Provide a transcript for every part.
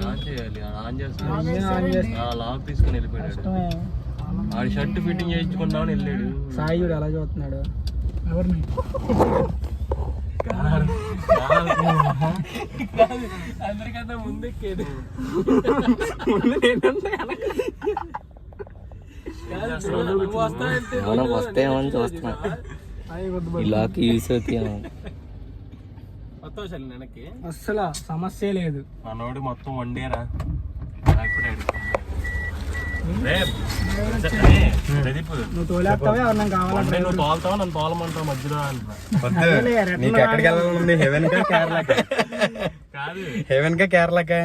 On చేయాలి, on చేస్తాను lock తీసుకుని వెళ్ళిపోయాడు. ఆడి షర్ట్ ఫిట్టింగ్ చేయించుకుందామని వెళ్ళాడు. సాయి చూడు ఎలా చూస్తున్నాడు. ఎవరిని అందరికన్నా ముందెక్కేది మనం వస్తాయని చూస్తున్నా. అస్సలు సమస్య లేదు. మనోడు మొత్తం వండేరా. నువ్వు తోలేస్తావా ఎవరన్నా కావాలంటే నువ్వు తోలుతావా నన్ను తోలమంటావు మధ్యలో నీకు ఎక్కడికి వెళ్ళాలండి? హెవెన్ కా కేరళకా? కాదు హెవెన్ కా కేరళకా?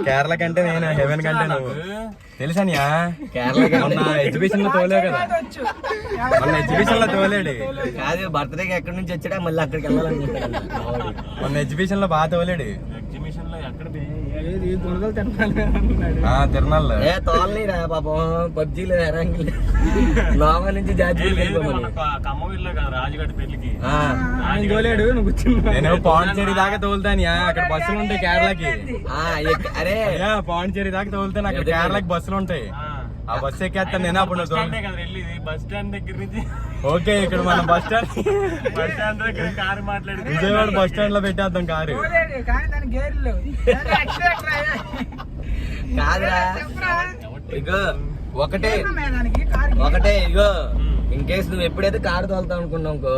కేరళ కంటే నేను, హెవెన్ కంటే నువ్వు. తెలుసానియా? మొన్న ఎగ్జిబిషన్ లో తోలే కదా, మొన్న ఎగ్జిబిషన్ లో తోలేడు. కాదు బర్త్డేకి ఎక్కడి నుంచి వచ్చాడా మళ్ళీ అక్కడికి వెళ్ళాలని చెప్పాడు. మొన్న ఎగ్జిబిషన్ లో బాగా తోలేడు. ఎగ్జిబిషన్ లో ఎక్కడ తిరునాళ్ళు ఏ తోలనీరా పాపం, పబ్జీలో ఎరంగిల్ లోగా నుంచి ఖమ్మం వెళ్ళా కదా రాజుగడ్డ పెళ్లికి. తోలేడు. నువ్వు నేను పాండిచేరి దాకా తోలుతాను. అక్కడ బస్సులు ఉంటాయి కేరళకి. అరే పాండిచేరి దాకా తోలుతాను, అక్కడ కేరళకి బస్సులు ఉంటాయి. ఆ బస్సు ఎక్కేస్తాను నేను. అప్పుడు బస్ స్టాండ్ దగ్గర నుంచి ఓకే, ఇక్కడ మనం బస్ స్టాండ్ దగ్గర కారు మాట్లాడి విజయవాడ బస్ స్టాండ్ లో పెట్టేద్దాం కారు. కాదురా ఇగో ఒకటే ఇగో, ఇన్ కేసు నువ్వు ఎప్పుడైతే కారు తోలుతావు అనుకున్నావు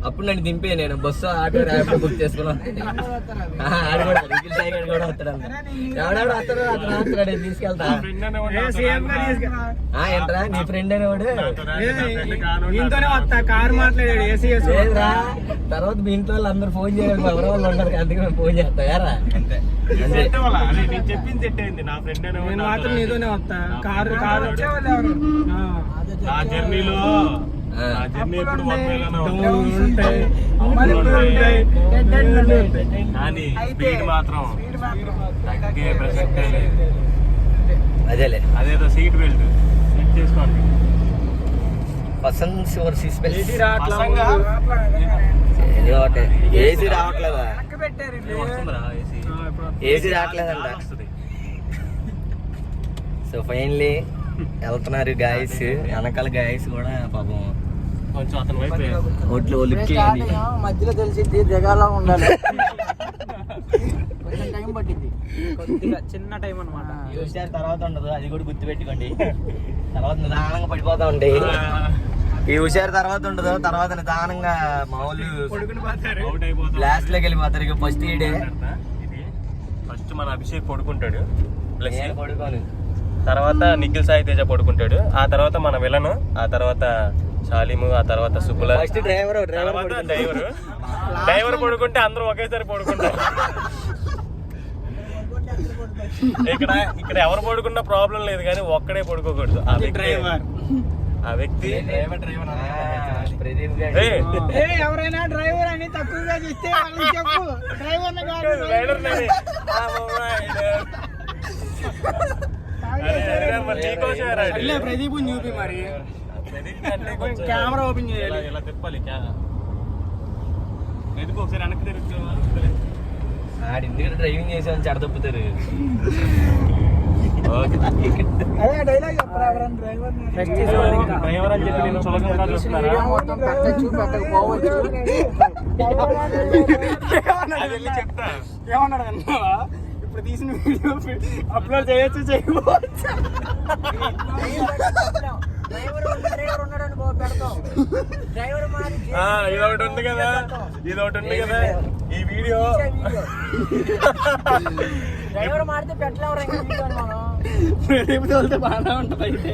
అప్పుడు నన్ను దింపే, నేను బస్సు ఆటో ర్యాపిడో బుక్ చేసుకున్నాను. ఆడు కూడా నిఖిల్ సాయి గారు కూడా వస్తాడు. ఎవడాడు వస్తాడు, అతను వస్తాడు, తీసుకెళ్తా. ఏంట్రా నీ ఫ్రెండ్ అనేవాడు కారు మాట్లాడాడు. తర్వాత మీ ఇంట్లో వాళ్ళు అందరు ఫోన్ చేయాలి, ఎవరో వాళ్ళు ఉన్నారు, అందుకే మేము ఫోన్ చేస్తా. యారా చెప్పింది సెట్ అయింది. నా ఫ్రెండ్ నేను మాత్రం నీతోనే వస్తా. కారు ఆ జర్నీలో కానీ స్పీడ్ మాత్రం తగ్గే ప్రసక్తే లేదు. అదేలే, అదేదో సీట్ బెల్ట్ సెట్ చేసుకోండి. పసంద్ వర్సెస్ ఏసీ రావట్లేదా? ఏసీ రావట్లేదంట. సో ఫైనలీ వెళ్తున్నారు గాయస్. వెనకాల గాయస్ కూడా పాపం కొంచెం అతని వైపు ఒట్లు ఒలికి మధ్యలో తెలిసింది దిగాలా ఉండాలి. కొంచెం టైం పట్టింది, కొద్దిగా చిన్న టైం అనమాట. చూసారు తర్వాత ఉండదు, అది కూడా గుర్తు పెట్టుకోండి. తర్వాత నిదానంగా పడిపోతా ఉంటాయి. ఈ హుషారు తర్వాత ఉండదు, తర్వాత నిదానంగా మామూలు లాస్ట్ లోకి వెళ్ళిపోతారు. ఇక ఫస్ట్ ఈడే ఫస్ట్ మన అభిషేక్ పడుకుంటాడు, పడుకోను. తర్వాత నిఖిల్ సాయి తేజ పడుకుంటాడు, ఆ తర్వాత మన విలను, ఆ తర్వాత షాలిము, ఆ తర్వాత సుబ్బుల, ఫస్ట్ డ్రైవర్ పడుకుంటే అందరూ ఒకేసారి పడుకుంటారు. ఇక్కడ ఎవరు పడుకున్నా ప్రాబ్లం లేదు, కానీ ఒక్కడే పడుకోకూడదు. ఆ వ్యక్తి ఎవరైనా డ్రైవర్ అని తక్కువగా చూస్తే ప్రదీప్ చూపి మరి కెమెరా ఓపెన్ చేయాలి. ఇలా తిప్పాలి ఎందుకు ఒకసారి వెనక్కి తిరుగుతుంది. ఎందుకంటే డ్రైవింగ్ చేసామని చెడదొప్పుతారు. డ్రైవర్ అని చెప్పి నేను సులభంగా చూస్తున్నారా? చెప్తా ఏమన్నాడు అన్నావా? ఇప్పుడు తీసిన వీడియో అప్లోడ్ చేయొచ్చు చేయకపోవచ్చు. ఇదొకటి ఉంది కదా, ఈ వీడియో డ్రైవర్ మాడితే పెట్టలేవరా బాగానే ఉంటది. అయితే